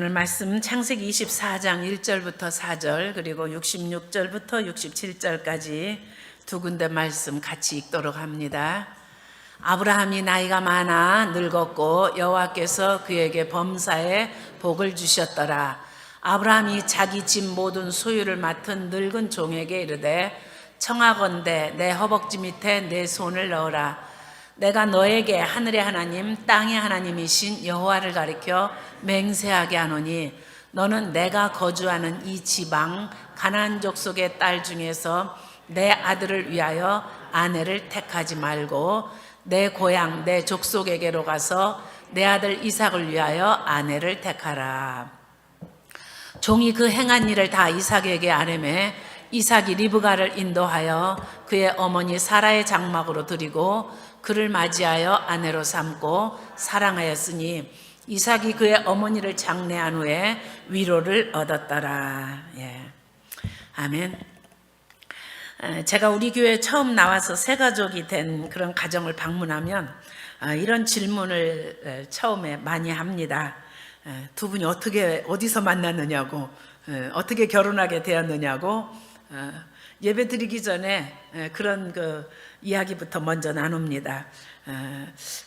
오늘 말씀 창세기 24장 1절부터 4절 그리고 66절부터 67절까지 두 군데 말씀 같이 읽도록 합니다. 아브라함이 나이가 많아 늙었고 여호와께서 그에게 범사에 복을 주셨더라. 아브라함이 자기 집 모든 소유를 맡은 늙은 종에게 이르되 청하건대 내 허벅지 밑에 내 손을 넣으라. 내가 너에게 하늘의 하나님 땅의 하나님이신 여호와를 가리켜 맹세하게 하노니 너는 내가 거주하는 이 지방 가나안 족속의 딸 중에서 내 아들을 위하여 아내를 택하지 말고 내 고향 내 족속에게로 가서 내 아들 이삭을 위하여 아내를 택하라. 종이 그 행한 일을 다 이삭에게 아뢰매 이삭이 리브가를 인도하여 그의 어머니 사라의 장막으로 드리고 그를 맞이하여 아내로 삼고 사랑하였으니 이삭이 그의 어머니를 장례한 후에 위로를 얻었더라. 예. 아멘. 제가 우리 교회에 처음 나와서 새 가족이 된 그런 가정을 방문하면 이런 질문을 처음에 많이 합니다. 두 분이 어디서 만났느냐고, 어떻게 결혼하게 되었느냐고, 예배 드리기 전에 그런 이야기부터 먼저 나눕니다.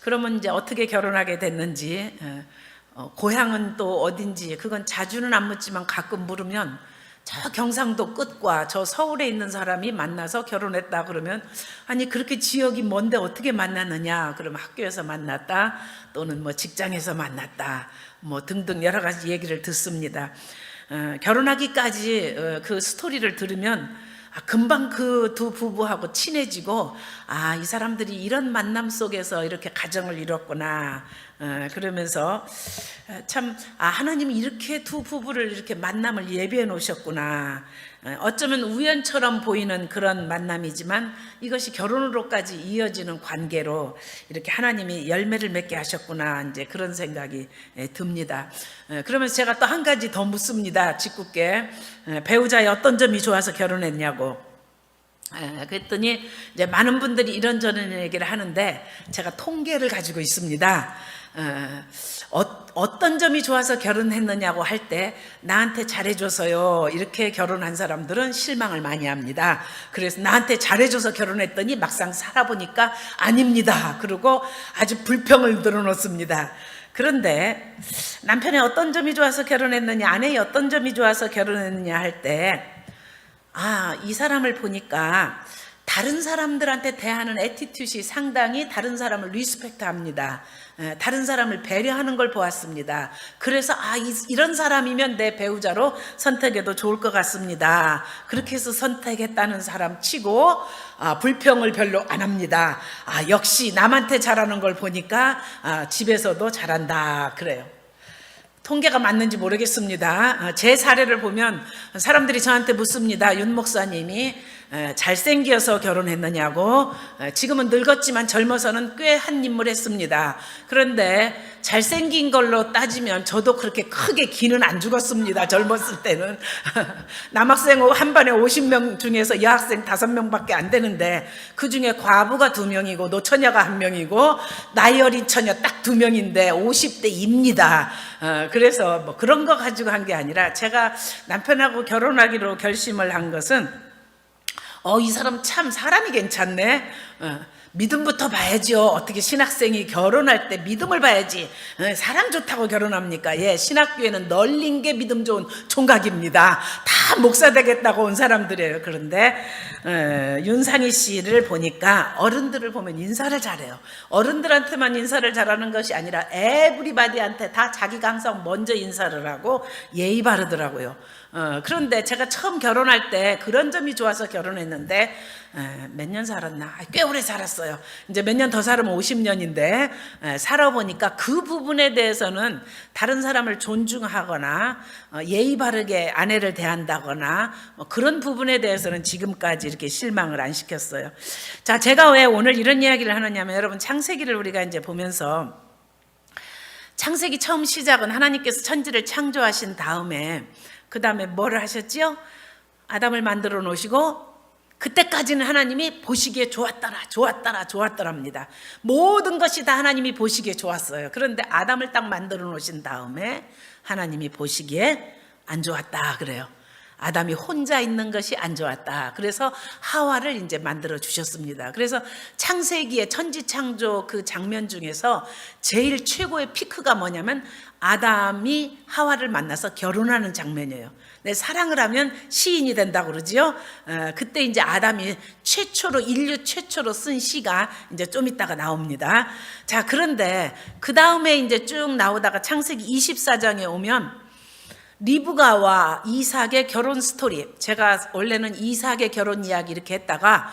그러면 이제 어떻게 결혼하게 됐는지, 고향은 또 어딘지, 그건 자주는 안 묻지만 가끔 물으면 저 경상도 끝과 저 서울에 있는 사람이 만나서 결혼했다 그러면 아니 그렇게 지역이 먼데 어떻게 만났느냐 그러면 학교에서 만났다 또는 뭐 직장에서 만났다 뭐 등등 여러 가지 얘기를 듣습니다. 결혼하기까지 그 스토리를 들으면 금방 그 두 부부하고 친해지고 이 사람들이 이런 만남 속에서 이렇게 가정을 이뤘구나 그러면서 참 하나님이 이렇게 두 부부를 이렇게 만남을 예비해 놓으셨구나. 어쩌면 우연처럼 보이는 그런 만남이지만 이것이 결혼으로까지 이어지는 관계로 이렇게 하나님이 열매를 맺게 하셨구나 이제 그런 생각이 듭니다. 그러면서 제가 또 한 가지 더 묻습니다. 짓궂게 배우자의 어떤 점이 좋아서 결혼했냐고. 그랬더니 이제 많은 분들이 이런저런 얘기를 하는데 제가 통계를 가지고 있습니다. 어떤 점이 좋아서 결혼했느냐고 할 때 나한테 잘해줘서요 이렇게 결혼한 사람들은 실망을 많이 합니다. 그래서 나한테 잘해줘서 결혼했더니 막상 살아보니까 아닙니다. 그리고 아주 불평을 늘어놓습니다. 그런데 남편의 어떤 점이 좋아서 결혼했느냐 아내의 어떤 점이 좋아서 결혼했느냐 할 때 이 사람을 보니까 다른 사람들한테 대하는 애티튜드가 상당히 다른 사람을 리스펙트합니다. 다른 사람을 배려하는 걸 보았습니다. 그래서 이런 사람이면 내 배우자로 선택해도 좋을 것 같습니다. 그렇게 해서 선택했다는 사람 치고 불평을 별로 안 합니다. 역시 남한테 잘하는 걸 보니까 집에서도 잘한다 그래요. 통계가 맞는지 모르겠습니다. 제 사례를 보면 사람들이 저한테 묻습니다. 윤 목사님이 잘생겨서 결혼했느냐고. 지금은 늙었지만 젊어서는 꽤 한 인물 했습니다. 그런데 잘생긴 걸로 따지면 저도 그렇게 크게 기는 안 죽었습니다. 젊었을 때는. 남학생 한 반에 50명 중에서 여학생 5명밖에 안 되는데 그중에 과부가 2명이고 노처녀가 1명이고 나이 어린 처녀 딱 2명인데 50대입니다. 그래서 뭐 그런 거 가지고 한 게 아니라 제가 남편하고 결혼하기로 결심을 한 것은 이 사람 참 사람이 괜찮네. 믿음부터 봐야죠. 어떻게 신학생이 결혼할 때 믿음을 봐야지. 사람 좋다고 결혼합니까? 신학교에는 널린 게 믿음 좋은 총각입니다. 다 목사 되겠다고 온 사람들이에요. 그런데 윤상희 씨를 보니까 어른들을 보면 인사를 잘해요. 어른들한테만 인사를 잘하는 것이 아니라 에브리바디한테 다 자기가 항상 먼저 인사를 하고 예의 바르더라고요. 그런데 제가 처음 결혼할 때 그런 점이 좋아서 결혼했는데 몇 년 살았나? 꽤 오래 살았어요. 이제 몇 년 더 살으면 50년인데 살아보니까 그 부분에 대해서는 다른 사람을 존중하거나 예의 바르게 아내를 대한다거나 그런 부분에 대해서는 지금까지 이렇게 실망을 안 시켰어요. 자, 제가 왜 오늘 이런 이야기를 하느냐면 여러분 창세기를 우리가 이제 보면서 창세기 처음 시작은 하나님께서 천지를 창조하신 다음에 그 다음에 뭐를 하셨지요? 아담을 만들어 놓으시고 그때까지는 하나님이 보시기에 좋았더랍니다. 모든 것이 다 하나님이 보시기에 좋았어요. 그런데 아담을 딱 만들어 놓으신 다음에 하나님이 보시기에 안 좋았다 그래요. 아담이 혼자 있는 것이 안 좋았다. 그래서 하와를 이제 만들어 주셨습니다. 그래서 창세기의 천지창조 그 장면 중에서 제일 최고의 피크가 뭐냐면 아담이 하와를 만나서 결혼하는 장면이에요. 내 사랑을 하면 시인이 된다고 그러지요. 그때 이제 아담이 인류 최초로 쓴 시가 이제 좀 있다가 나옵니다. 자, 그런데 그 다음에 이제 쭉 나오다가 창세기 24장에 오면 리브가와 이삭의 결혼 스토리, 제가 원래는 이삭의 결혼 이야기 이렇게 했다가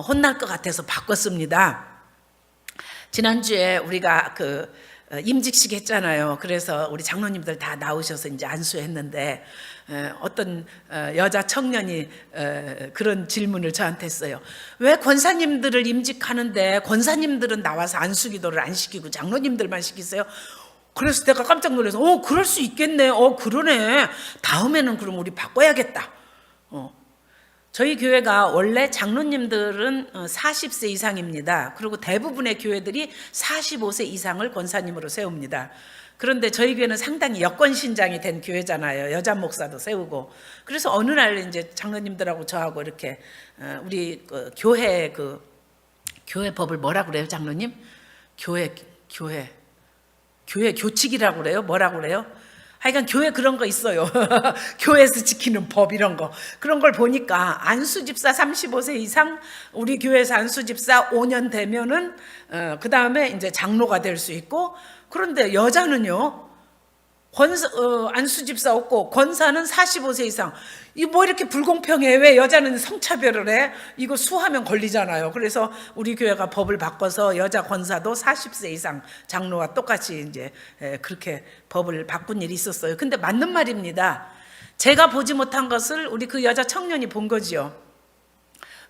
혼날 것 같아서 바꿨습니다. 지난주에 우리가 임직식 했잖아요. 그래서 우리 장로님들 다 나오셔서 이제 안수했는데 어떤 여자 청년이 그런 질문을 저한테 했어요. 왜 권사님들을 임직하는데 권사님들은 나와서 안수기도를 안 시키고 장로님들만 시키세요? 그래서 내가 깜짝 놀라서 그럴 수 있겠네. 그러네. 다음에는 그럼 우리 바꿔야겠다. 저희 교회가 원래 장로님들은 40세 이상입니다. 그리고 대부분의 교회들이 45세 이상을 권사님으로 세웁니다. 그런데 저희 교회는 상당히 여권 신장이 된 교회잖아요. 여자 목사도 세우고. 그래서 어느 날 이제 장로님들하고 저하고 이렇게 우리 교회 법을 뭐라 그래요, 장로님? 교회 교칙이라고 그래요? 뭐라고 그래요? 하여간 교회 그런 거 있어요. 교회에서 지키는 법 이런 거. 그런 걸 보니까 안수집사 35세 이상, 우리 교회에서 안수집사 5년 되면은 그 다음에 이제 장로가 될 수 있고, 그런데 여자는요, 안수집사 없고 권사는 45세 이상. 이거 뭐 이렇게 불공평해? 왜 여자는 성차별을 해? 이거 수하면 걸리잖아요. 그래서 우리 교회가 법을 바꿔서 여자 권사도 40세 이상 장로와 똑같이 이제 그렇게 법을 바꾼 일이 있었어요. 근데 맞는 말입니다. 제가 보지 못한 것을 우리 그 여자 청년이 본 거지요.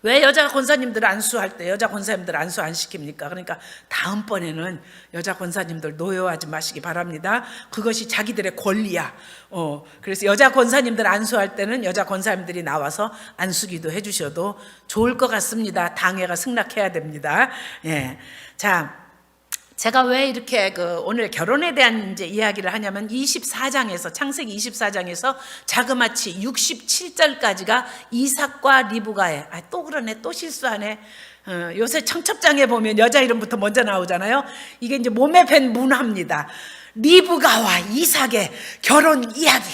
왜 여자 권사님들 안수할 때 여자 권사님들 안수 안 시킵니까? 그러니까 다음번에는 여자 권사님들 노여워하지 마시기 바랍니다. 그것이 자기들의 권리야. 그래서 여자 권사님들 안수할 때는 여자 권사님들이 나와서 안수기도 해주셔도 좋을 것 같습니다. 당회가 승낙해야 됩니다. 예. 자, 제가 왜 이렇게 오늘 결혼에 대한 이제 이야기를 하냐면 24장에서 창세기 24장에서 자그마치 67절까지가 이삭과 리브가의 또 그러네, 또 실수하네. 요새 청첩장에 보면 여자 이름부터 먼저 나오잖아요. 이게 이제 몸에 밴 문화입니다. 리브가와 이삭의 결혼 이야기.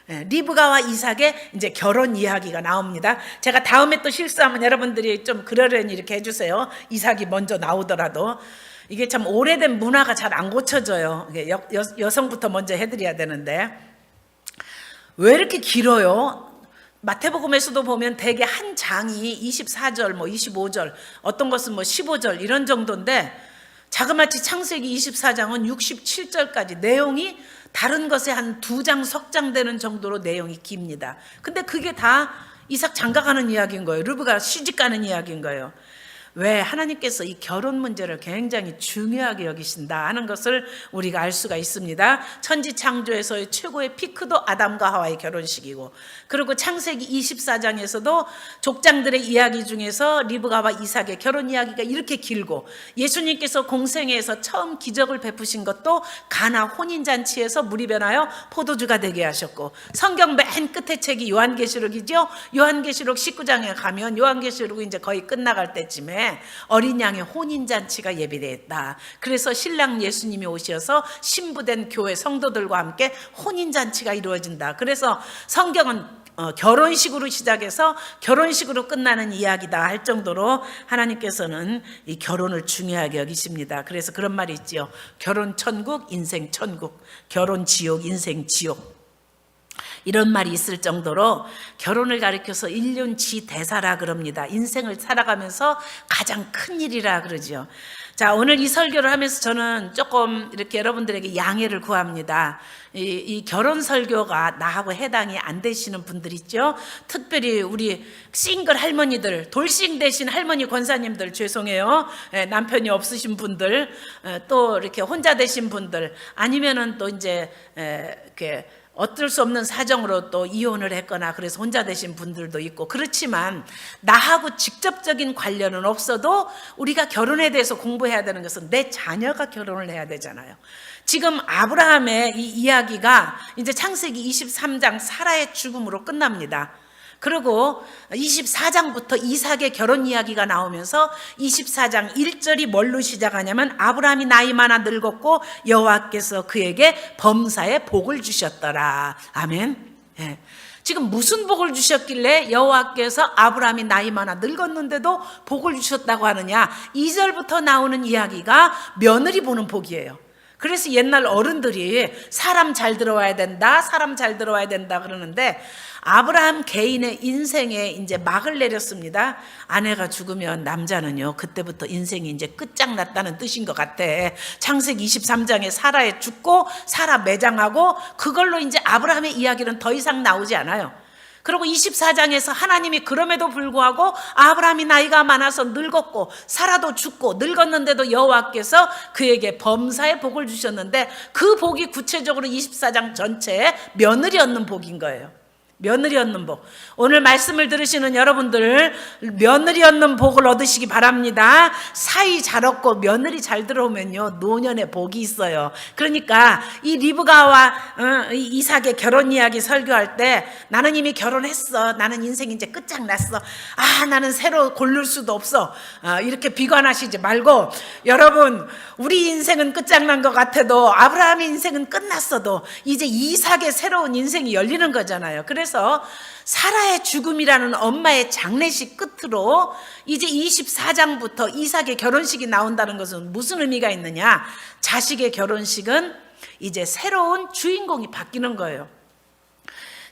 리브가와 이삭의 이제 결혼 이야기가 나옵니다. 제가 다음에 또 실수하면 여러분들이 좀 그러려니 이렇게 해주세요. 이삭이 먼저 나오더라도. 이게 참 오래된 문화가 잘 안 고쳐져요. 여성부터 먼저 해드려야 되는데 왜 이렇게 길어요? 마태복음에서도 보면 대개 한 장이 24절, 25절, 어떤 것은 15절 이런 정도인데 자그마치 창세기 24장은 67절까지 내용이 다른 것에 한 2장, 석 장 되는 정도로 내용이 깁니다. 근데 그게 다 이삭 장가가는 이야기인 거예요. 르브가 시집가는 이야기인 거예요. 왜 하나님께서 이 결혼 문제를 굉장히 중요하게 여기신다 하는 것을 우리가 알 수가 있습니다. 천지창조에서의 최고의 피크도 아담과 하와의 결혼식이고, 그리고 창세기 24장에서도 족장들의 이야기 중에서 리브가와 이삭의 결혼 이야기가 이렇게 길고, 예수님께서 공생애에서 처음 기적을 베푸신 것도 가나 혼인잔치에서 물이 변하여 포도주가 되게 하셨고, 성경 맨 끝에 책이 요한계시록이죠. 요한계시록 19장에 가면 요한계시록이 이제 거의 끝나갈 때쯤에 어린 양의 혼인잔치가 예비되었다. 그래서 신랑 예수님이 오셔서 신부된 교회 성도들과 함께 혼인잔치가 이루어진다. 그래서 성경은 결혼식으로 시작해서 결혼식으로 끝나는 이야기다 할 정도로 하나님께서는 이 결혼을 중요하게 여기십니다. 그래서 그런 말이 있죠. 결혼 천국, 인생 천국. 결혼 지옥, 인생 지옥. 이런 말이 있을 정도로 결혼을 가리켜서 일륜지 대사라 그럽니다. 인생을 살아가면서 가장 큰 일이라 그러죠. 자, 오늘 이 설교를 하면서 저는 조금 이렇게 여러분들에게 양해를 구합니다. 이 결혼 설교가 나하고 해당이 안 되시는 분들 있죠. 특별히 우리 싱글 할머니들, 돌싱 되신 할머니 권사님들 죄송해요. 남편이 없으신 분들, 또 이렇게 혼자 되신 분들, 아니면은 또 이제 이렇게 어쩔 수 없는 사정으로 또 이혼을 했거나 그래서 혼자 되신 분들도 있고, 그렇지만 나하고 직접적인 관련은 없어도 우리가 결혼에 대해서 공부해야 되는 것은 내 자녀가 결혼을 해야 되잖아요. 지금 아브라함의 이 이야기가 이제 창세기 23장 사라의 죽음으로 끝납니다. 그리고 24장부터 이삭의 결혼 이야기가 나오면서 24장 1절이 뭘로 시작하냐면 아브라함이 나이 많아 늙었고 여호와께서 그에게 범사의 복을 주셨더라. 아멘. 예. 지금 무슨 복을 주셨길래 여호와께서 아브라함이 나이 많아 늙었는데도 복을 주셨다고 하느냐? 2절부터 나오는 이야기가 며느리 보는 복이에요. 그래서 옛날 어른들이 사람 잘 들어와야 된다, 사람 잘 들어와야 된다 그러는데, 아브라함 개인의 인생에 이제 막을 내렸습니다. 아내가 죽으면 남자는요, 그때부터 인생이 이제 끝장났다는 뜻인 것 같아. 창세기 23장에 사라에 죽고 사라 매장하고 그걸로 이제 아브라함의 이야기는 더 이상 나오지 않아요. 그리고 24장에서 하나님이 그럼에도 불구하고 아브라함이 나이가 많아서 늙었고 사라도 죽고 늙었는데도 여호와께서 그에게 범사의 복을 주셨는데, 그 복이 구체적으로 24장 전체에 며느리 얻는 복인 거예요. 며느리 얻는 복. 오늘 말씀을 들으시는 여러분들 며느리 얻는 복을 얻으시기 바랍니다. 사위 잘 얻고 며느리 잘 들어오면요 노년의 복이 있어요. 그러니까 이 리브가와 이삭의 결혼 이야기 설교할 때 나는 이미 결혼했어, 나는 인생 이제 끝장났어, 나는 새로 고를 수도 없어, 이렇게 비관하시지 말고, 여러분 우리 인생은 끝장난 것 같아도 아브라함의 인생은 끝났어도 이제 이삭의 새로운 인생이 열리는 거잖아요. 그래서 사라의 죽음이라는 엄마의 장례식 끝으로 이제 24장부터 이삭의 결혼식이 나온다는 것은 무슨 의미가 있느냐? 자식의 결혼식은 이제 새로운 주인공이 바뀌는 거예요.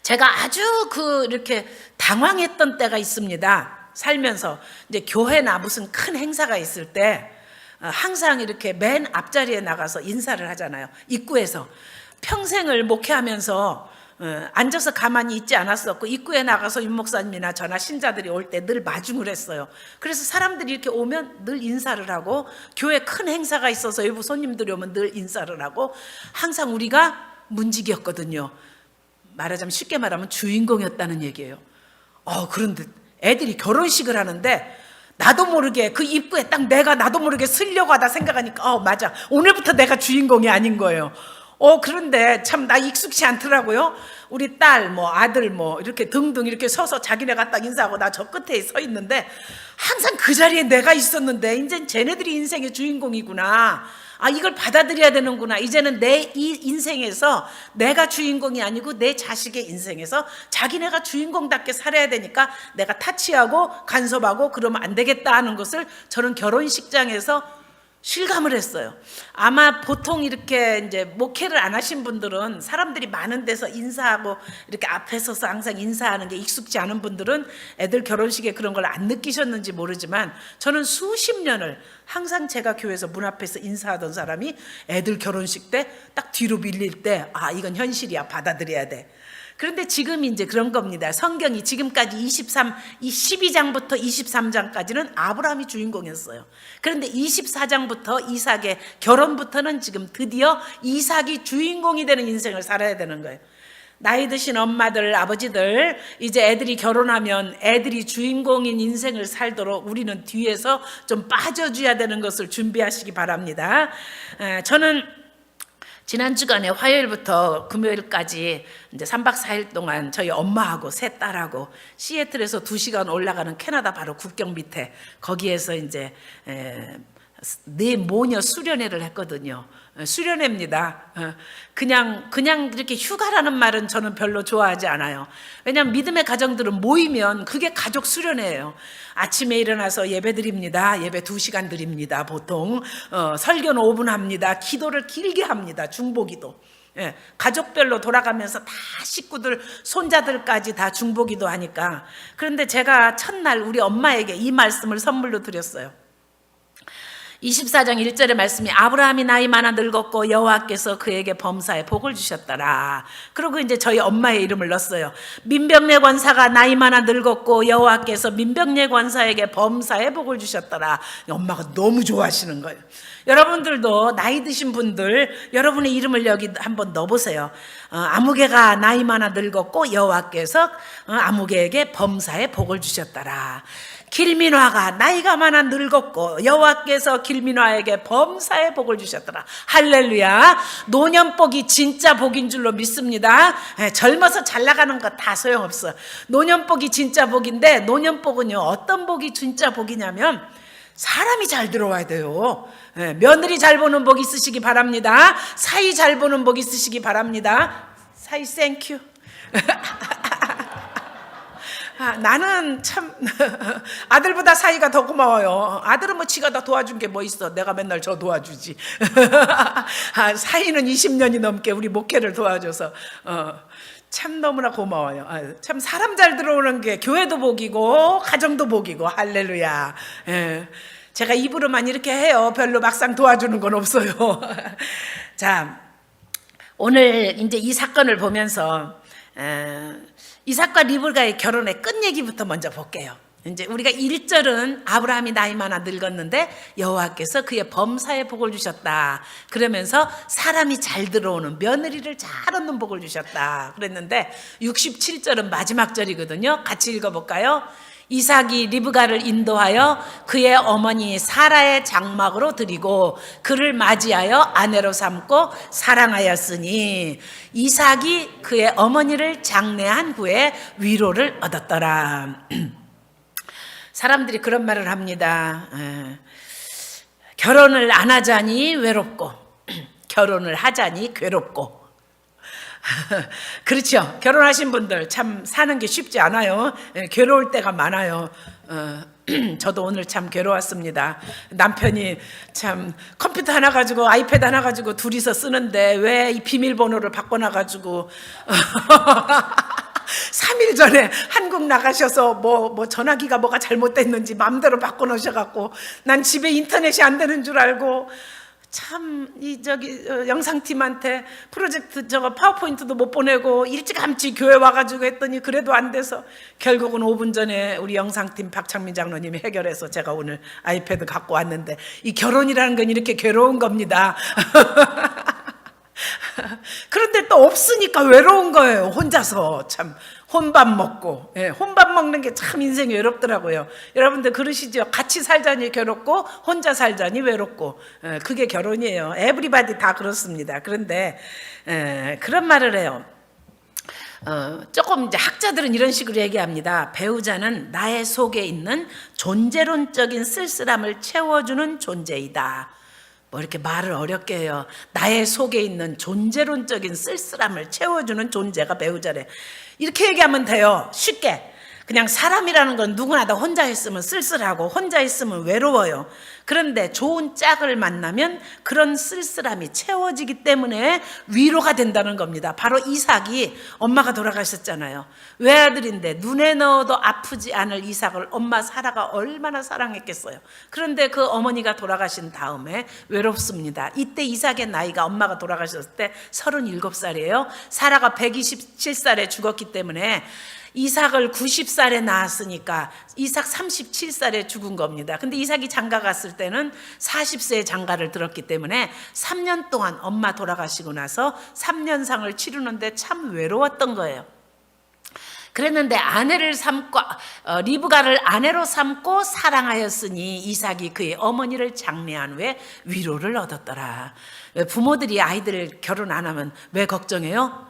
제가 아주 이렇게 당황했던 때가 있습니다. 살면서 이제 교회나 무슨 큰 행사가 있을 때 항상 이렇게 맨 앞자리에 나가서 인사를 하잖아요. 입구에서. 평생을 목회하면서 앉아서 가만히 있지 않았었고, 입구에 나가서 윤 목사님이나 저나 신자들이 올 때 늘 마중을 했어요. 그래서 사람들이 이렇게 오면 늘 인사를 하고, 교회 큰 행사가 있어서 일부 손님들이 오면 늘 인사를 하고, 항상 우리가 문직이었거든요. 말하자면 쉽게 말하면 주인공이었다는 얘기예요. 그런데 애들이 결혼식을 하는데 나도 모르게 그 입구에 딱 내가 나도 모르게 쓰려고 하다 생각하니까 맞아, 오늘부터 내가 주인공이 아닌 거예요. 그런데 참 나 익숙치 않더라고요. 우리 딸, 아들, 이렇게 등등 이렇게 서서 자기네가 딱 인사하고 나 저 끝에 서 있는데 항상 그 자리에 내가 있었는데, 이젠 쟤네들이 인생의 주인공이구나. 이걸 받아들여야 되는구나. 이제는 내 이 인생에서 내가 주인공이 아니고 내 자식의 인생에서 자기네가 주인공답게 살아야 되니까 내가 타치하고 간섭하고 그러면 안 되겠다 하는 것을 저는 결혼식장에서 실감을 했어요. 아마 보통 이렇게 이제 목회를 안 하신 분들은, 사람들이 많은 데서 인사하고 이렇게 앞에 서서 항상 인사하는 게 익숙지 않은 분들은 애들 결혼식에 그런 걸 안 느끼셨는지 모르지만, 저는 수십 년을 항상 제가 교회에서 문 앞에서 인사하던 사람이 애들 결혼식 때 딱 뒤로 밀릴 때 이건 현실이야, 받아들여야 돼. 그런데 지금 이제 그런 겁니다. 성경이 지금까지 12장부터 23장까지는 아브라함이 주인공이었어요. 그런데 24장부터 이삭의 결혼부터는 지금 드디어 이삭이 주인공이 되는 인생을 살아야 되는 거예요. 나이 드신 엄마들, 아버지들, 이제 애들이 결혼하면 애들이 주인공인 인생을 살도록 우리는 뒤에서 좀 빠져줘야 되는 것을 준비하시기 바랍니다. 저는 지난 주간에 화요일부터 금요일까지 이제 3박 4일 동안 저희 엄마하고 세 딸하고 시애틀에서 2시간 올라가는 캐나다 바로 국경 밑에 거기에서 이제 네 모녀 수련회를 했거든요. 수련회입니다. 그냥 이렇게 휴가라는 말은 저는 별로 좋아하지 않아요. 왜냐하면 믿음의 가정들은 모이면 그게 가족 수련회예요. 아침에 일어나서 예배 드립니다. 예배 2시간 드립니다. 보통 설교는 5분 합니다. 기도를 길게 합니다. 중보기도. 가족별로 돌아가면서 다 식구들, 손자들까지 다 중보기도 하니까. 그런데 제가 첫날 우리 엄마에게 이 말씀을 선물로 드렸어요. 24장 1절의 말씀이 아브라함이 나이 많아 늙었고 여호와께서 그에게 범사에 복을 주셨더라. 그리고 이제 저희 엄마의 이름을 넣었어요. 민병래 권사가 나이 많아 늙었고 여호와께서 민병래 권사에게 범사에 복을 주셨더라. 엄마가 너무 좋아하시는 거예요. 여러분들도 나이 드신 분들 여러분의 이름을 여기 한번 넣어보세요. 아무개가 나이 많아 늙었고 여호와께서 아무개에게 범사에 복을 주셨더라. 길민화가 나이가 많아 늙었고 여호와께서 길민화에게 범사에 복을 주셨더라. 할렐루야. 노년복이 진짜 복인 줄로 믿습니다. 젊어서 잘 나가는 거 다 소용없어. 노년복이 진짜 복인데, 노년복은요 어떤 복이 진짜 복이냐면 사람이 잘 들어와야 돼요. 며느리 잘 보는 복 있으시기 바랍니다. 사이 잘 보는 복 있으시기 바랍니다. 사이 땡큐. 나는 참 아들보다 사이가 더 고마워요. 아들은 뭐 지가 다 도와준 게 뭐 있어. 내가 맨날 저 도와주지. 사이는 20년이 넘게 우리 목회를 도와줘서 참 너무나 고마워요. 참 사람 잘 들어오는 게 교회도 복이고 가정도 복이고. 할렐루야. 제가 입으로만 이렇게 해요. 별로 막상 도와주는 건 없어요. 자, 오늘 이제 이 사건을 보면서 이삭과 리브가의 결혼의 끝 얘기부터 먼저 볼게요. 이제 우리가 1절은 아브라함이 나이 많아 늙었는데 여호와께서 그의 범사에 복을 주셨다. 그러면서 사람이 잘 들어오는 며느리를 잘 얻는 복을 주셨다. 그랬는데 67절은 마지막 절이거든요. 같이 읽어볼까요? 이삭이 리브가를 인도하여 그의 어머니 사라의 장막으로 드리고 그를 맞이하여 아내로 삼고 사랑하였으니 이삭이 그의 어머니를 장례한 후에 위로를 얻었더라. 사람들이 그런 말을 합니다. 결혼을 안 하자니 외롭고 결혼을 하자니 괴롭고. 그렇죠. 결혼하신 분들 참 사는 게 쉽지 않아요. 괴로울 때가 많아요. 저도 오늘 참 괴로웠습니다. 남편이 참 컴퓨터 하나 가지고 아이패드 하나 가지고 둘이서 쓰는데 왜 이 비밀번호를 바꿔놔가지고 3일 전에 한국 나가셔서 뭐 전화기가 뭐가 잘못됐는지 마음대로 바꿔놓으셔갖고 난 집에 인터넷이 안 되는 줄 알고 참 영상팀한테 프로젝트 파워포인트도 못 보내고 일찌감치 교회 와가지고 했더니 그래도 안 돼서 결국은 5분 전에 우리 영상팀 박창민 장로님이 해결해서 제가 오늘 아이패드 갖고 왔는데 이 결혼이라는 건 이렇게 괴로운 겁니다. 그런데 또 없으니까 외로운 거예요. 혼자서 참 혼밥 먹고. 혼밥 먹는 게 참 인생이 외롭더라고요. 여러분들 그러시죠? 같이 살자니 괴롭고 혼자 살자니 외롭고. 그게 결혼이에요. 에브리바디 다 그렇습니다. 그런데 그런 말을 해요. 조금 이제 학자들은 이런 식으로 얘기합니다. 배우자는 나의 속에 있는 존재론적인 쓸쓸함을 채워주는 존재이다. 뭐 이렇게 말을 어렵게 해요. 나의 속에 있는 존재론적인 쓸쓸함을 채워주는 존재가 배우자래. 이렇게 얘기하면 돼요. 쉽게. 그냥 사람이라는 건 누구나 다 혼자 있으면 쓸쓸하고 혼자 있으면 외로워요. 그런데 좋은 짝을 만나면 그런 쓸쓸함이 채워지기 때문에 위로가 된다는 겁니다. 바로 이삭이 엄마가 돌아가셨잖아요. 외아들인데 눈에 넣어도 아프지 않을 이삭을 엄마 사라가 얼마나 사랑했겠어요. 그런데 그 어머니가 돌아가신 다음에 외롭습니다. 이때 이삭의 나이가 엄마가 돌아가셨을 때 37살이에요. 사라가 127살에 죽었기 때문에 이삭을 90살에 낳았으니까 이삭 37살에 죽은 겁니다. 근데 이삭이 장가 갔을 때는 40세에 장가를 들었기 때문에 3년 동안 엄마 돌아가시고 나서 3년상을 치르는데 참 외로웠던 거예요. 그랬는데 아내를 삼고 리브가를 아내로 삼고 사랑하였으니 이삭이 그의 어머니를 장례한 후에 위로를 얻었더라. 부모들이 아이들 결혼 안 하면 왜 걱정해요?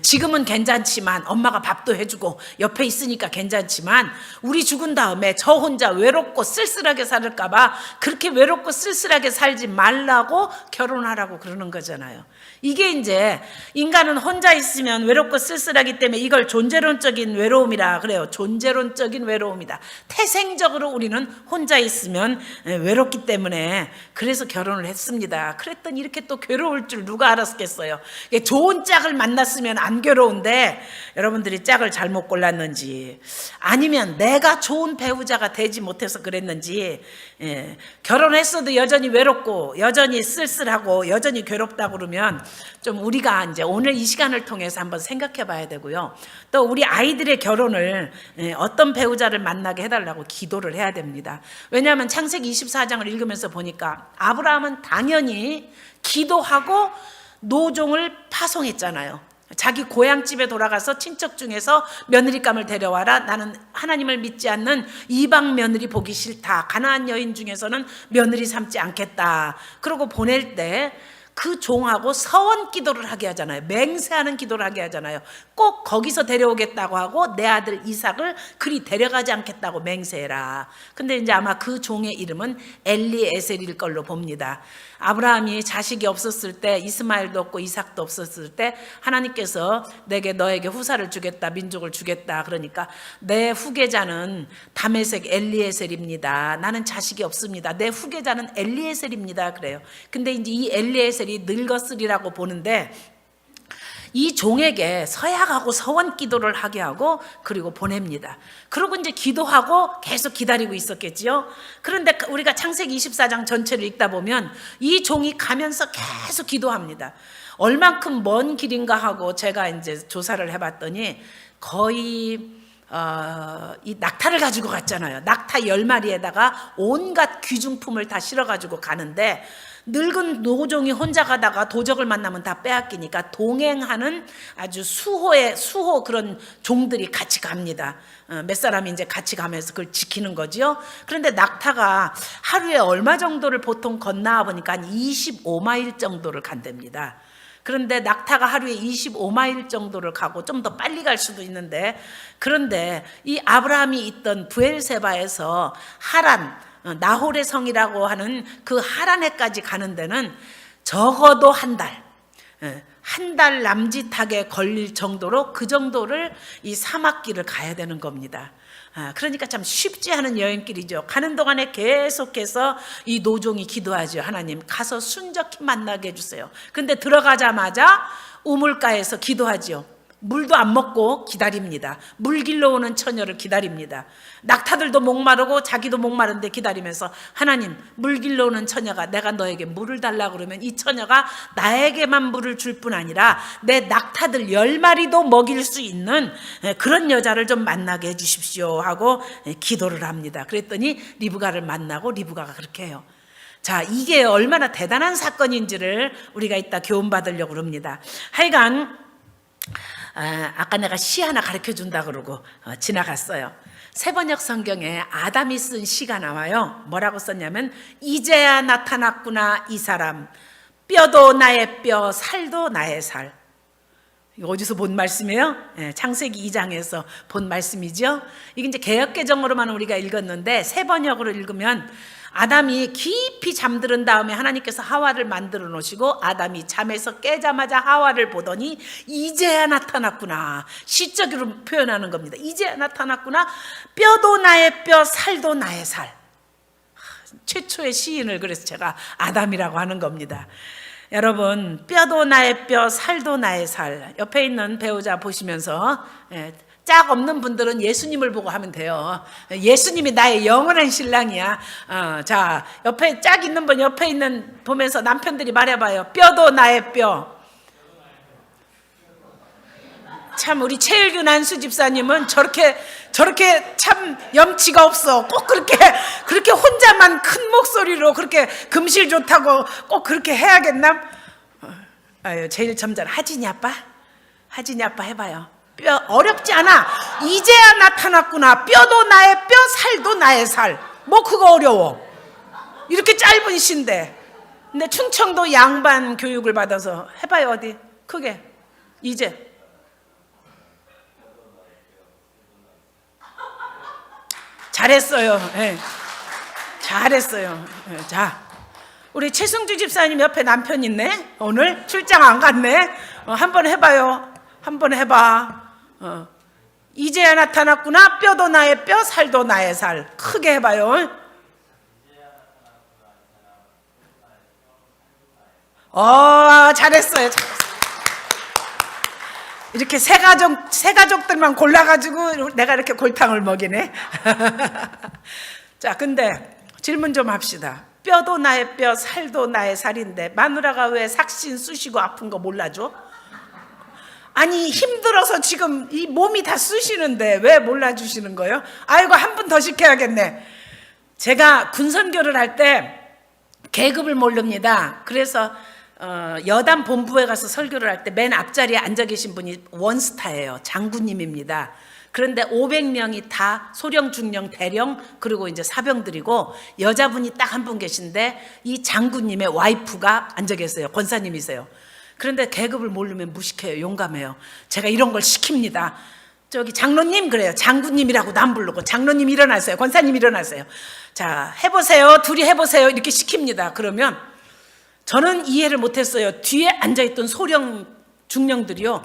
지금은 괜찮지만 엄마가 밥도 해주고 옆에 있으니까 괜찮지만 우리 죽은 다음에 저 혼자 외롭고 쓸쓸하게 살을까봐 그렇게 외롭고 쓸쓸하게 살지 말라고 결혼하라고 그러는 거잖아요. 이게 이제 인간은 혼자 있으면 외롭고 쓸쓸하기 때문에 이걸 존재론적인 외로움이라 그래요. 존재론적인 외로움이다. 태생적으로 우리는 혼자 있으면 외롭기 때문에 그래서 결혼을 했습니다. 그랬더니 이렇게 또 괴로울 줄 누가 알았겠어요. 좋은 짝을 만났으면 골랐으면 안 괴로운데 여러분들이 짝을 잘못 골랐는지 아니면 내가 좋은 배우자가 되지 못해서 그랬는지 결혼했어도 여전히 외롭고 여전히 쓸쓸하고 여전히 괴롭다고 그러면 좀 우리가 이제 오늘 이 시간을 통해서 한번 생각해 봐야 되고요. 또 우리 아이들의 결혼을 어떤 배우자를 만나게 해달라고 기도를 해야 됩니다. 왜냐하면 창세기 24장을 읽으면서 보니까 아브라함은 당연히 기도하고 노종을 파송했잖아요. 자기 고향집에 돌아가서 친척 중에서 며느리감을 데려와라. 나는 하나님을 믿지 않는 이방 며느리 보기 싫다. 가나안 여인 중에서는 며느리 삼지 않겠다. 그러고 보낼 때 그 종하고 서원 기도를 하게 하잖아요. 맹세하는 기도를 하게 하잖아요. 꼭 거기서 데려오겠다고 하고 내 아들 이삭을 그리 데려가지 않겠다고 맹세해라. 근데 이제 아마 그 종의 이름은 엘리에셀일 걸로 봅니다. 아브라함이 자식이 없었을 때, 이스마엘도 없고 이삭도 없었을 때 하나님께서 내게 너에게 후사를 주겠다, 민족을 주겠다. 그러니까 내 후계자는 다메섹 엘리에셀입니다. 나는 자식이 없습니다. 내 후계자는 엘리에셀입니다. 그래요. 근데 이제 이 엘리에셀이 늙었으리라고 보는데 이 종에게 서약하고 서원 기도를 하게 하고 그리고 보냅니다. 그리고 이제 기도하고 계속 기다리고 있었겠지요. 그런데 우리가 창세기 24장 전체를 읽다 보면 이 종이 가면서 계속 기도합니다. 얼만큼 먼 길인가 하고 제가 이제 조사를 해봤더니 거의 이 낙타를 가지고 갔잖아요. 낙타 10마리에다가 온갖 귀중품을 다 실어가지고 가는데 늙은 노종이 혼자 가다가 도적을 만나면 다 빼앗기니까 동행하는 아주 수호 그런 종들이 같이 갑니다. 몇 사람이 이제 같이 가면서 그걸 지키는 거죠. 그런데 낙타가 하루에 얼마 정도를 보통 건너와 보니까 한 25마일 정도를 간답니다. 그런데 낙타가 하루에 25마일 정도를 가고 좀 더 빨리 갈 수도 있는데, 그런데 이 아브라함이 있던 부엘세바에서 하란, 나홀의 성이라고 하는 그 하란에까지 가는 데는 적어도 한 달 남짓하게 걸릴 정도로 그 정도를 이 사막길을 가야 되는 겁니다. 그러니까 참 쉽지 않은 여행길이죠. 가는 동안에 계속해서 이 노종이 기도하죠. 하나님 가서 순적히 만나게 해주세요. 근데 들어가자마자 우물가에서 기도하죠. 물도 안 먹고 기다립니다. 물 길러 오는 처녀를 기다립니다. 낙타들도 목마르고 자기도 목마른데 기다리면서 하나님 물 길러 오는 처녀가 내가 너에게 물을 달라고 그러면 이 처녀가 나에게만 물을 줄 뿐 아니라 내 낙타들 10마리도 먹일 수 있는 그런 여자를 좀 만나게 해주십시오 하고 기도를 합니다. 그랬더니 리브가를 만나고 리브가가 그렇게 해요. 자, 이게 얼마나 대단한 사건인지를 우리가 이따 교훈받으려고 합니다. 하여간 아까 내가 시 하나 가르쳐 준다 그러고 지나갔어요. 세번역 성경에 아담이 쓴 시가 나와요. 뭐라고 썼냐면 이제야 나타났구나 이 사람, 뼈도 나의 뼈, 살도 나의 살. 이거 어디서 본 말씀이에요? 창세기 2장에서 본 말씀이죠. 이게 이제 개역개정으로만 우리가 읽었는데 세번역으로 읽으면 아담이 깊이 잠들은 다음에 하나님께서 하와를 만들어 놓으시고 아담이 잠에서 깨자마자 하와를 보더니 이제야 나타났구나. 시적으로 표현하는 겁니다. 이제야 나타났구나. 뼈도 나의 뼈, 살도 나의 살. 최초의 시인을 그래서 제가 아담이라고 하는 겁니다. 여러분, 뼈도 나의 뼈, 살도 나의 살. 옆에 있는 배우자 보시면서 짝 없는 분들은 예수님을 보고 하면 돼요. 예수님이 나의 영원한 신랑이야. 자, 옆에 짝 있는 분 옆에 있는 보면서 남편들이 말해봐요. 뼈도 나의 뼈. 참 우리 최일규 난수 집사님은 저렇게 참 염치가 없어. 꼭 그렇게 혼자만 큰 목소리로 그렇게 금실 좋다고 꼭 그렇게 해야겠나? 아유, 제일 점잖아. 하진이 아빠 해봐요. 뼈 어렵지 않아. 이제야 나타났구나. 뼈도 나의 뼈, 살도 나의 살. 뭐 그거 어려워. 이렇게 짧은 시인데. 근데 충청도 양반 교육을 받아서 해봐요. 어디 크게. 이제 잘했어요. 네. 잘했어요. 네. 자, 우리 최승주 집사님 옆에 남편 있네. 오늘 출장 안 갔네. 한번 해봐요. 한번 해봐. 이제야 나타났구나. 뼈도 나의 뼈, 살도 나의 살. 크게 해봐요. 잘했어요. 이렇게 새 가족들만 골라가지고 내가 이렇게 골탕을 먹이네. 자, 근데 질문 좀 합시다. 뼈도 나의 뼈, 살도 나의 살인데 마누라가 왜 삭신 쑤시고 아픈 거 몰라줘? 아니, 힘들어서 지금 이 몸이 다 쑤시는데 왜 몰라주시는 거예요? 아이고, 한 분 더 시켜야겠네. 제가 군선교를 할 때 계급을 모릅니다. 그래서 여단 본부에 가서 설교를 할 때 맨 앞자리에 앉아 계신 분이 원스타예요. 장군님입니다. 그런데 500명이 다 소령, 중령, 대령, 그리고 이제 사병들이고 여자분이 딱 한 분 계신데 이 장군님의 와이프가 앉아 계세요. 권사님이세요. 그런데 계급을 모르면 무식해요. 용감해요. 제가 이런 걸 시킵니다. 저기 장로님, 그래요. 장군님이라고도 안 부르고 장로님 일어나세요. 권사님 일어나세요. 자, 해보세요. 둘이 해보세요. 이렇게 시킵니다. 그러면 저는 이해를 못했어요. 뒤에 앉아있던 소령, 중령들이요,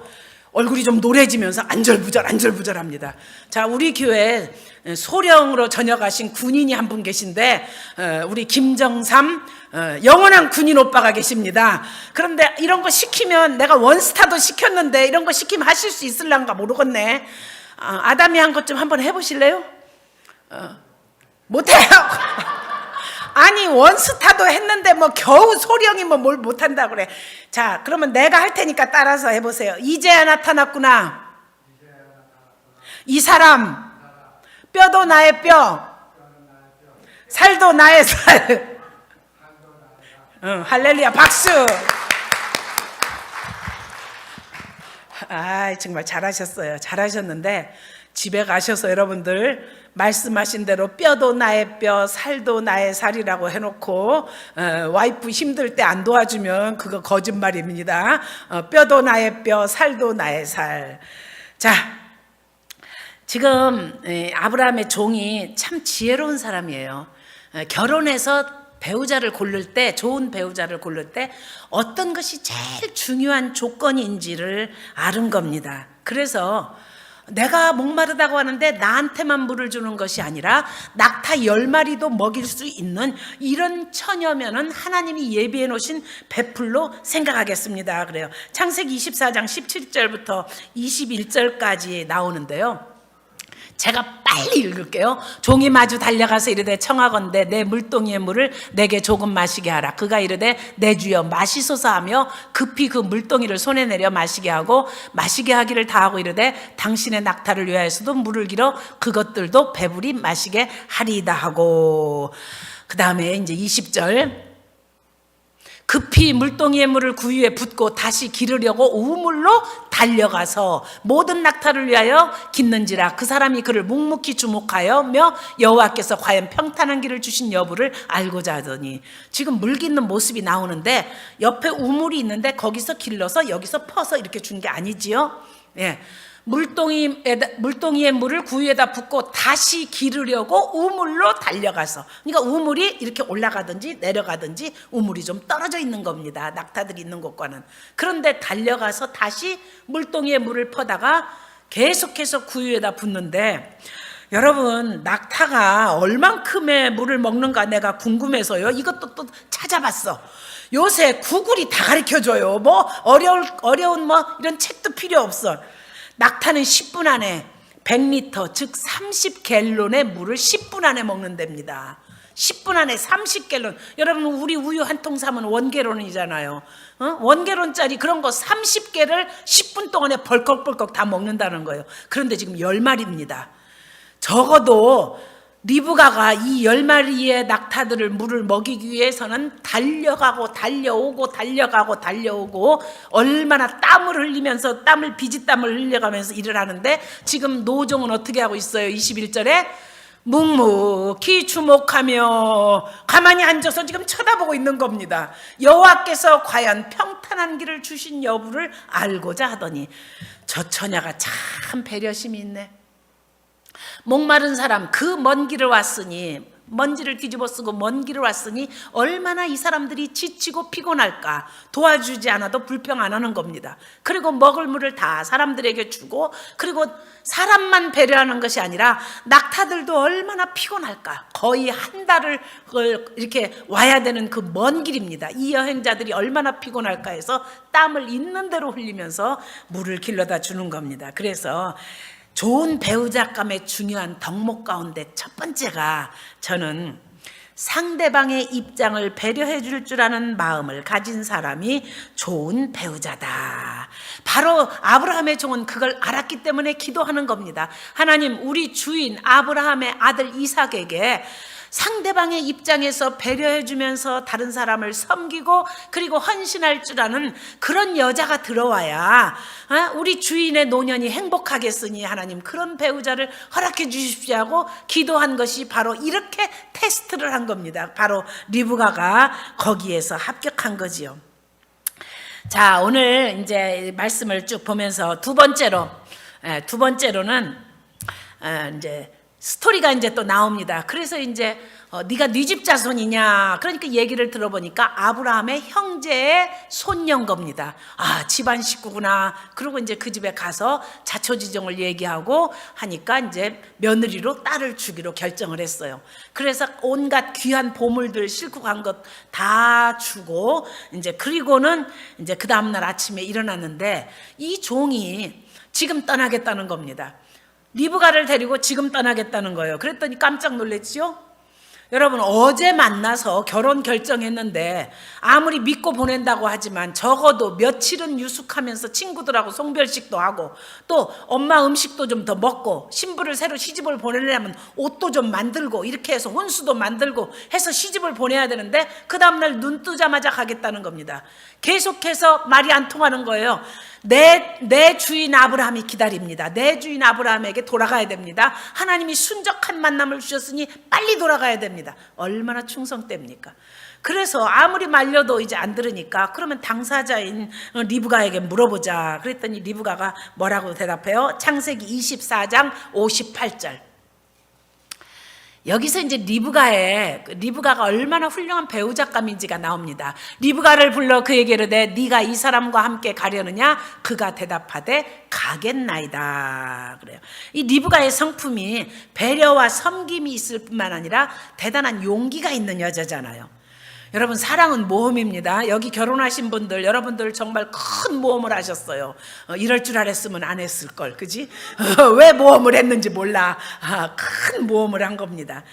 얼굴이 좀 노래지면서 안절부절합니다. 자, 우리 교회에 소령으로 전역하신 군인이 한 분 계신데 우리 김정삼 영원한 군인 오빠가 계십니다. 그런데 이런 거 시키면, 내가 원스타도 시켰는데 이런 거 시키면 하실 수 있을란가 모르겠네. 아담이 한 것 좀 한번 해보실래요? 못해요. 아니, 원스타도 했는데 뭐 겨우 소령이 뭐 뭘 못한다 그래. 자, 그러면 내가 할 테니까 따라서 해보세요. 이제야 나타났구나. 이 사람 뼈도 나의 뼈, 살도 나의 살. 할렐루야, 박수. 정말 잘하셨어요. 잘하셨는데 집에 가셔서 여러분들 말씀하신 대로 뼈도 나의 뼈, 살도 나의 살이라고 해놓고 와이프 힘들 때 안 도와주면 그거 거짓말입니다. 뼈도 나의 뼈, 살도 나의 살. 자, 지금 아브라함의 종이 참 지혜로운 사람이에요. 결혼해서 배우자를 고를 때, 좋은 배우자를 고를 때 어떤 것이 제일 중요한 조건인지를 아는 겁니다. 그래서 내가 목마르다고 하는데 나한테만 물을 주는 것이 아니라 낙타 10마리도 먹일 수 있는 이런 처녀면은 하나님이 예비해 놓으신 배풀로 생각하겠습니다. 그래요. 창세기 24장 17절부터 21절까지 나오는데요. 제가 빨리 읽을게요. 종이 마주 달려가서 이르되 청하건대 내 물동이의 물을 내게 조금 마시게 하라. 그가 이르되 내 주여 마시소서 하며 급히 그 물동이를 손에 내려 마시게 하고 마시게 하기를 다하고 이르되 당신의 낙타를 위하여서도 물을 길어 그것들도 배불리 마시게 하리이다 하고, 그 다음에 이제 20절, 급히 물동이의 물을 구유에 붓고 다시 기르려고 우물로 달려가서 모든 낙타를 위하여 깃는지라. 그 사람이 그를 묵묵히 주목하여며 여호와께서 과연 평탄한 길을 주신 여부를 알고자 하더니, 지금 물 깃는 모습이 나오는데 옆에 우물이 있는데 거기서 길러서 여기서 퍼서 이렇게 준 게 아니지요. 예. 물동이의 물을 구유에다 붓고 다시 기르려고 우물로 달려가서, 그러니까 우물이 이렇게 올라가든지 내려가든지 우물이 좀 떨어져 있는 겁니다. 낙타들이 있는 곳과는. 그런데 달려가서 다시 물동이의 물을 퍼다가 계속해서 구유에다 붓는데, 여러분, 낙타가 얼만큼의 물을 먹는가 내가 궁금해서요, 이것도 또 찾아봤어. 요새 구글이 다 가르쳐줘요. 뭐 어려운 뭐 이런 책도 필요 없어. 낙타는 10분 안에 100리터, 즉 30갤론의 물을 10분 안에 먹는답니다. 10분 안에 30갤론. 여러분, 우리 우유 한 통 사면 원갤론이잖아요. 원갤론짜리 그런 거 30개를 10분 동안에 벌컥벌컥 다 먹는다는 거예요. 그런데 지금 10마리입니다. 적어도 리브가가 이 10마리의 낙타들을 물을 먹이기 위해서는 달려가고 달려오고 얼마나 땀을 흘리면서 비지땀을 흘려가면서 일을 하는데, 지금 노종은 어떻게 하고 있어요? 21절에 묵묵히 주목하며 가만히 앉아서 지금 쳐다보고 있는 겁니다. 여호와께서 과연 평탄한 길을 주신 여부를 알고자 하더니. 저 처녀가 참 배려심이 있네. 목마른 사람, 그 먼 길을 왔으니 먼지를 뒤집어 쓰고 먼 길을 왔으니 얼마나 이 사람들이 지치고 피곤할까. 도와주지 않아도 불평 안 하는 겁니다. 그리고 먹을 물을 다 사람들에게 주고, 그리고 사람만 배려하는 것이 아니라 낙타들도 얼마나 피곤할까. 거의 한 달을 이렇게 와야 되는 그 먼 길입니다. 이 여행자들이 얼마나 피곤할까 해서 땀을 있는 대로 흘리면서 물을 길러다 주는 겁니다. 그래서 좋은 배우자감의 중요한 덕목 가운데 첫 번째가, 저는 상대방의 입장을 배려해 줄 아는 마음을 가진 사람이 좋은 배우자다. 바로 아브라함의 종은 그걸 알았기 때문에 기도하는 겁니다. 하나님, 우리 주인 아브라함의 아들 이삭에게 상대방의 입장에서 배려해 주면서 다른 사람을 섬기고 그리고 헌신할 줄 아는 그런 여자가 들어와야 우리 주인의 노년이 행복하겠으니 하나님 그런 배우자를 허락해 주십시오 하고 기도한 것이 바로 이렇게 테스트를 한 겁니다. 바로 리브가가 거기에서 합격한 거지요. 자, 오늘 이제 말씀을 쭉 보면서 두 번째로는 이제 스토리가 이제 또 나옵니다. 그래서 이제 네가 네 집 자손이냐? 그러니까 얘기를 들어보니까 아브라함의 형제의 손녀인 겁니다. 아, 집안 식구구나. 그리고 이제 그 집에 가서 자초지종을 얘기하고 하니까 이제 며느리로 딸을 주기로 결정을 했어요. 그래서 온갖 귀한 보물들 싣고 간 것 다 주고 이제 그리고는 이제 그 다음날 아침에 일어났는데 이 종이 지금 떠나겠다는 겁니다. 리브가를 데리고 지금 떠나겠다는 거예요. 그랬더니 깜짝 놀랐지요? 여러분, 어제 만나서 결혼 결정했는데 아무리 믿고 보낸다고 하지만 적어도 며칠은 유숙하면서 친구들하고 송별식도 하고 또 엄마 음식도 좀 더 먹고 신부를 새로 시집을 보내려면 옷도 좀 만들고 이렇게 해서 혼수도 만들고 해서 시집을 보내야 되는데 그 다음날 눈 뜨자마자 가겠다는 겁니다. 계속해서 말이 안 통하는 거예요. 내 주인 아브라함이 기다립니다. 내 주인 아브라함에게 돌아가야 됩니다. 하나님이 순적한 만남을 주셨으니 빨리 돌아가야 됩니다. 얼마나 충성됩니까? 그래서 아무리 말려도 이제 안 들으니까 그러면 당사자인 리브가에게 물어보자. 그랬더니 리브가가 뭐라고 대답해요? 창세기 24장 58절. 여기서 이제 리브가가 얼마나 훌륭한 배우자감인지가 나옵니다. 리브가를 불러 그에게 이르되 네가 이 사람과 함께 가려느냐? 그가 대답하되 가겠나이다. 그래요. 이 리브가의 성품이 배려와 섬김이 있을 뿐만 아니라 대단한 용기가 있는 여자잖아요. 여러분, 사랑은 모험입니다. 여기 결혼하신 분들, 여러분들 정말 큰 모험을 하셨어요. 이럴 줄 알았으면 안 했을 걸, 그지? 왜 모험을 했는지 몰라. 큰 모험을 한 겁니다.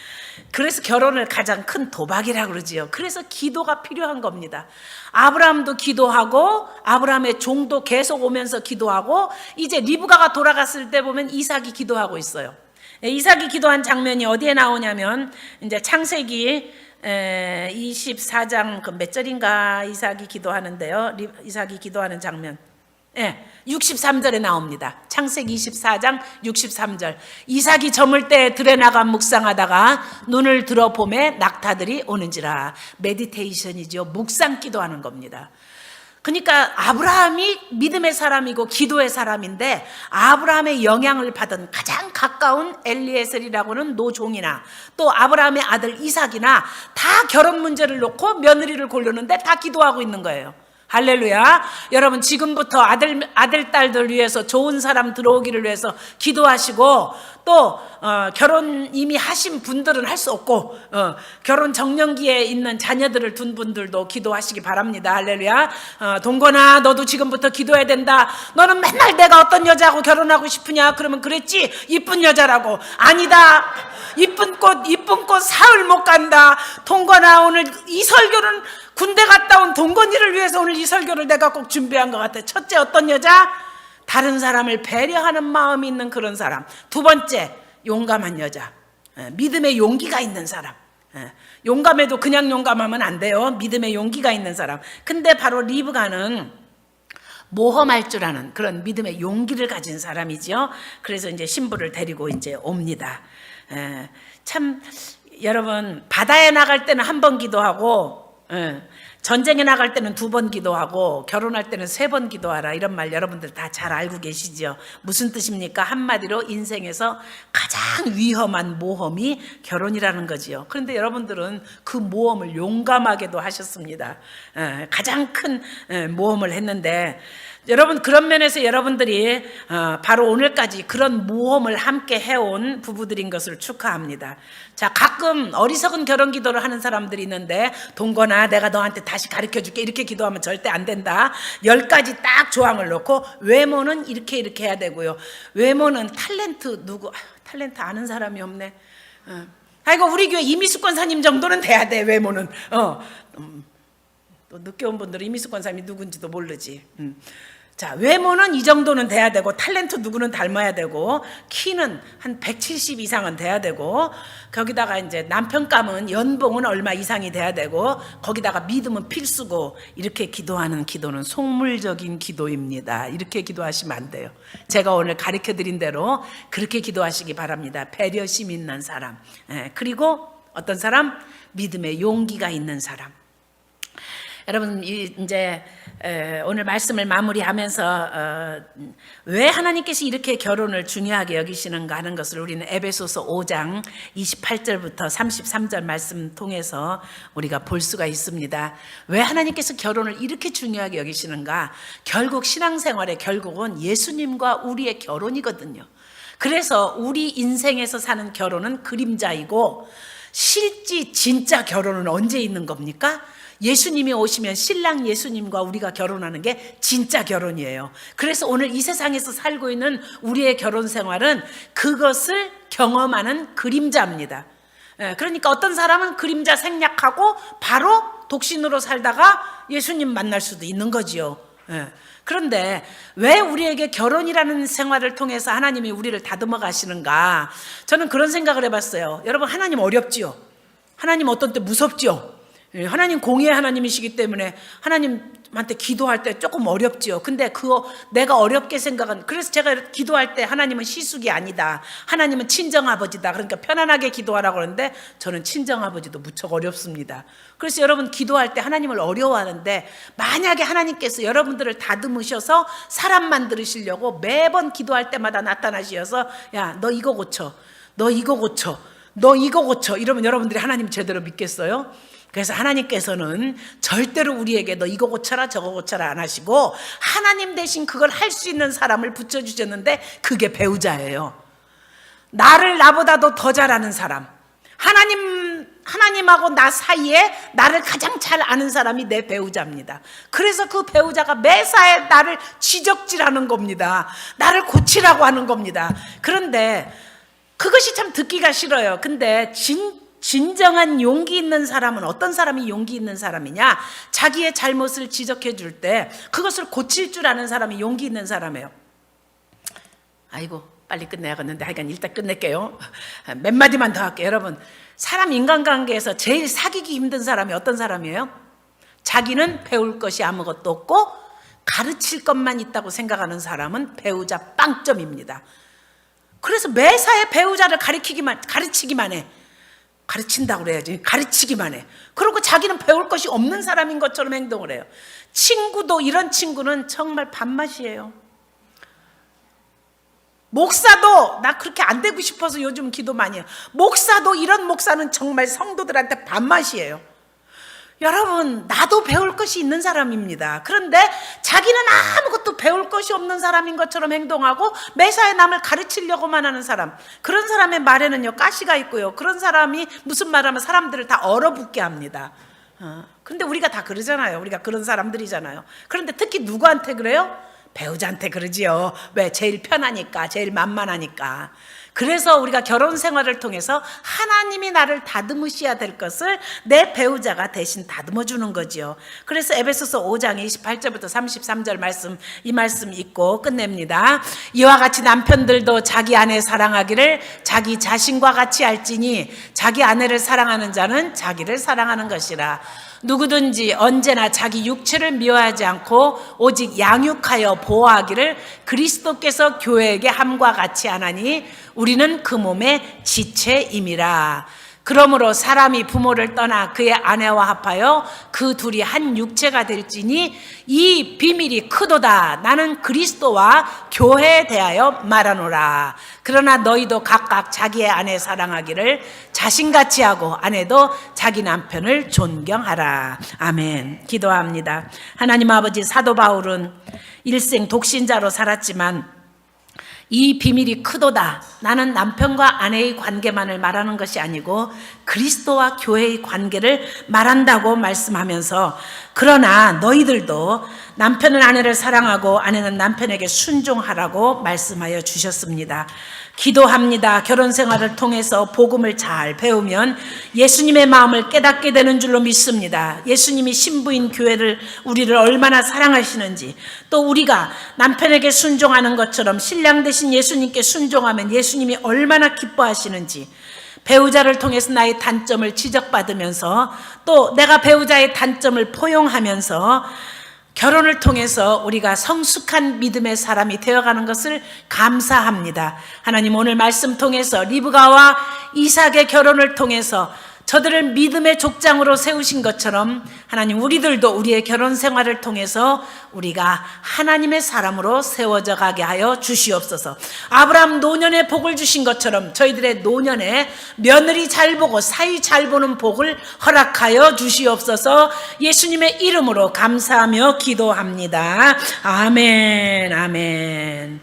그래서 결혼을 가장 큰 도박이라고 그러지요. 그래서 기도가 필요한 겁니다. 아브라함도 기도하고 아브라함의 종도 계속 오면서 기도하고 이제 리브가가 돌아갔을 때 보면 이삭이 기도하고 있어요. 이삭이 기도한 장면이 어디에 나오냐면 이제 창세기 24장 그 몇 절인가 이삭이 기도하는데요. 이삭이 기도하는 장면 63절에 나옵니다. 창세기 24장 63절. 이삭이 저물 때 들에 나가 묵상하다가 눈을 들어 보매 낙타들이 오는지라. 메디테이션이죠. 묵상 기도하는 겁니다. 그러니까 아브라함이 믿음의 사람이고 기도의 사람인데 아브라함의 영향을 받은 가장 가까운 엘리에셀이라고는 노종이나 또 아브라함의 아들 이삭이나 다 결혼 문제를 놓고 며느리를 고르는데 다 기도하고 있는 거예요. 할렐루야. 여러분, 지금부터 아들 딸들 위해서 좋은 사람 들어오기를 위해서 기도하시고 또 결혼 이미 하신 분들은 할 수 없고 결혼 정년기에 있는 자녀들을 둔 분들도 기도하시기 바랍니다. 할렐루야. 동건아, 너도 지금부터 기도해야 된다. 너는 맨날 내가 어떤 여자하고 결혼하고 싶으냐? 그러면 그랬지, 이쁜 여자라고. 아니다, 이쁜 꽃 사흘 못 간다. 동건아, 오늘 이 설교는 군대 갔다 온 동건이를 위해서 오늘 이 설교를 내가 꼭 준비한 것 같아. 첫째, 어떤 여자? 다른 사람을 배려하는 마음이 있는 그런 사람. 두 번째, 용감한 여자. 믿음의 용기가 있는 사람. 용감해도 그냥 용감하면 안 돼요. 믿음의 용기가 있는 사람. 근데 바로 리브가는 모험할 줄 아는 그런 믿음의 용기를 가진 사람이죠. 그래서 이제 신부를 데리고 이제 옵니다. 참, 여러분, 바다에 나갈 때는 한 번 기도하고 전쟁에 나갈 때는 2번 기도하고 결혼할 때는 3번 기도하라, 이런 말 여러분들 다 잘 알고 계시죠? 무슨 뜻입니까? 한마디로 인생에서 가장 위험한 모험이 결혼이라는 거지요. 그런데 여러분들은 그 모험을 용감하게도 하셨습니다. 가장 큰 모험을 했는데, 여러분, 그런 면에서 여러분들이 바로 오늘까지 그런 모험을 함께 해온 부부들인 것을 축하합니다. 자, 가끔 어리석은 결혼 기도를 하는 사람들이 있는데, 동건아, 내가 너한테 다시 가르쳐줄게, 이렇게 기도하면 절대 안 된다. 10가지 딱 조항을 놓고, 외모는 이렇게 해야 되고요. 외모는 탤런트 아는 사람이 없네. 아이고, 우리 교회 이미숙 권사님 정도는 돼야 돼, 외모는. 또 늦게 온 분들은 이미숙 권사님이 누군지도 모르지. 자, 외모는 이 정도는 돼야 되고, 탤런트 누구는 닮아야 되고, 키는 한 170 이상은 돼야 되고, 거기다가 이제 남편감은, 연봉은 얼마 이상이 돼야 되고, 거기다가 믿음은 필수고, 이렇게 기도하는 기도는 속물적인 기도입니다. 이렇게 기도하시면 안 돼요. 제가 오늘 가르쳐 드린 대로 그렇게 기도하시기 바랍니다. 배려심 있는 사람, 그리고 어떤 사람? 믿음의 용기가 있는 사람. 여러분, 이제 오늘 말씀을 마무리하면서 왜 하나님께서 이렇게 결혼을 중요하게 여기시는가 하는 것을 우리는 에베소서 5장 28절부터 33절 말씀 통해서 우리가 볼 수가 있습니다. 왜 하나님께서 결혼을 이렇게 중요하게 여기시는가? 결국 신앙생활의 결국은 예수님과 우리의 결혼이거든요. 그래서 우리 인생에서 사는 결혼은 그림자이고, 실제 진짜 결혼은 언제 있는 겁니까? 예수님이 오시면 신랑 예수님과 우리가 결혼하는 게 진짜 결혼이에요. 그래서 오늘 이 세상에서 살고 있는 우리의 결혼 생활은 그것을 경험하는 그림자입니다. 그러니까 어떤 사람은 그림자 생략하고 바로 독신으로 살다가 예수님 만날 수도 있는 거지요. 그런데 왜 우리에게 결혼이라는 생활을 통해서 하나님이 우리를 다듬어 가시는가? 저는 그런 생각을 해봤어요. 여러분, 하나님 어렵지요? 하나님 어떤 때 무섭지요? 하나님 공의의 하나님이시기 때문에 하나님한테 기도할 때 조금 어렵지요. 근데 그거 내가 어렵게 생각한, 그래서 제가 기도할 때 하나님은 시숙이 아니다, 하나님은 친정아버지다, 그러니까 편안하게 기도하라고 하는데, 저는 친정아버지도 무척 어렵습니다. 그래서 여러분, 기도할 때 하나님을 어려워하는데, 만약에 하나님께서 여러분들을 다듬으셔서 사람 만들으시려고 매번 기도할 때마다 나타나셔서, 야, 너 이거 고쳐, 너 이거 고쳐, 너 이거 고쳐, 이러면 여러분들이 하나님 제대로 믿겠어요? 그래서 하나님께서는 절대로 우리에게 너 이거 고쳐라 저거 고쳐라 안 하시고, 하나님 대신 그걸 할 수 있는 사람을 붙여주셨는데, 그게 배우자예요. 나보다도 더 잘하는 사람, 하나님하고 나 사이에 나를 가장 잘 아는 사람이 내 배우자입니다. 그래서 그 배우자가 매사에 나를 지적질하는 겁니다. 나를 고치라고 하는 겁니다. 그런데 그것이 참 듣기가 싫어요. 근데 진정한 용기 있는 사람은 어떤 사람이 용기 있는 사람이냐? 자기의 잘못을 지적해 줄 때 그것을 고칠 줄 아는 사람이 용기 있는 사람이에요. 아이고, 빨리 끝내야겠는데 하여간 일단 끝낼게요. 몇 마디만 더 할게요. 여러분, 사람 인간관계에서 제일 사귀기 힘든 사람이 어떤 사람이에요? 자기는 배울 것이 아무것도 없고 가르칠 것만 있다고 생각하는 사람은 배우자 빵점입니다. 그래서 매사에 배우자를 가르치기만 해. 가르친다고 그래야지, 가르치기만 해. 그리고 자기는 배울 것이 없는 사람인 것처럼 행동을 해요. 친구도, 이런 친구는 정말 밥맛이에요. 목사도, 나 그렇게 안 되고 싶어서 요즘 기도 많이 해요. 목사도, 이런 목사는 정말 성도들한테 밥맛이에요. 여러분, 나도 배울 것이 있는 사람입니다. 그런데 자기는 아무것도 배울 것이 없는 사람인 것처럼 행동하고 매사에 남을 가르치려고만 하는 사람, 그런 사람의 말에는요 가시가 있고요, 그런 사람이 무슨 말하면 사람들을 다 얼어붙게 합니다. 근데 우리가 다 그러잖아요. 우리가 그런 사람들이잖아요. 그런데 특히 누구한테 그래요? 배우자한테 그러지요. 왜? 제일 편하니까, 제일 만만하니까. 그래서 우리가 결혼 생활을 통해서 하나님이 나를 다듬으셔야 될 것을 내 배우자가 대신 다듬어 주는 거지요. 그래서 에베소서 5장 28절부터 33절 말씀, 이 말씀 읽고 끝냅니다. 이와 같이 남편들도 자기 아내 사랑하기를 자기 자신과 같이 알지니 자기 아내를 사랑하는 자는 자기를 사랑하는 것이라. 누구든지 언제나 자기 육체를 미워하지 않고 오직 양육하여 보호하기를 그리스도께서 교회에게 함과 같이 하나니 우리는 그 몸의 지체임이라. 그러므로 사람이 부모를 떠나 그의 아내와 합하여 그 둘이 한 육체가 될지니 이 비밀이 크도다. 나는 그리스도와 교회에 대하여 말하노라. 그러나 너희도 각각 자기의 아내 사랑하기를 자신같이 하고 아내도 자기 남편을 존경하라. 아멘. 기도합니다. 하나님 아버지, 사도 바울은 일생 독신자로 살았지만 이 비밀이 크도다. 나는 남편과 아내의 관계만을 말하는 것이 아니고 그리스도와 교회의 관계를 말한다고 말씀하면서, 그러나 너희들도 남편은 아내를 사랑하고 아내는 남편에게 순종하라고 말씀하여 주셨습니다. 기도합니다. 결혼 생활을 통해서 복음을 잘 배우면 예수님의 마음을 깨닫게 되는 줄로 믿습니다. 예수님이 신부인 교회를, 우리를 얼마나 사랑하시는지, 또 우리가 남편에게 순종하는 것처럼 신랑 되신 예수님께 순종하면 예수님이 얼마나 기뻐하시는지, 배우자를 통해서 나의 단점을 지적받으면서 또 내가 배우자의 단점을 포용하면서 결혼을 통해서 우리가 성숙한 믿음의 사람이 되어가는 것을 감사합니다. 하나님, 오늘 말씀 통해서 리브가와 이삭의 결혼을 통해서 저들을 믿음의 족장으로 세우신 것처럼 하나님, 우리들도 우리의 결혼 생활을 통해서 우리가 하나님의 사람으로 세워져 가게 하여 주시옵소서. 아브라함 노년에 복을 주신 것처럼 저희들의 노년에 며느리 잘 보고 사위 잘 보는 복을 허락하여 주시옵소서. 예수님의 이름으로 감사하며 기도합니다. 아멘, 아멘.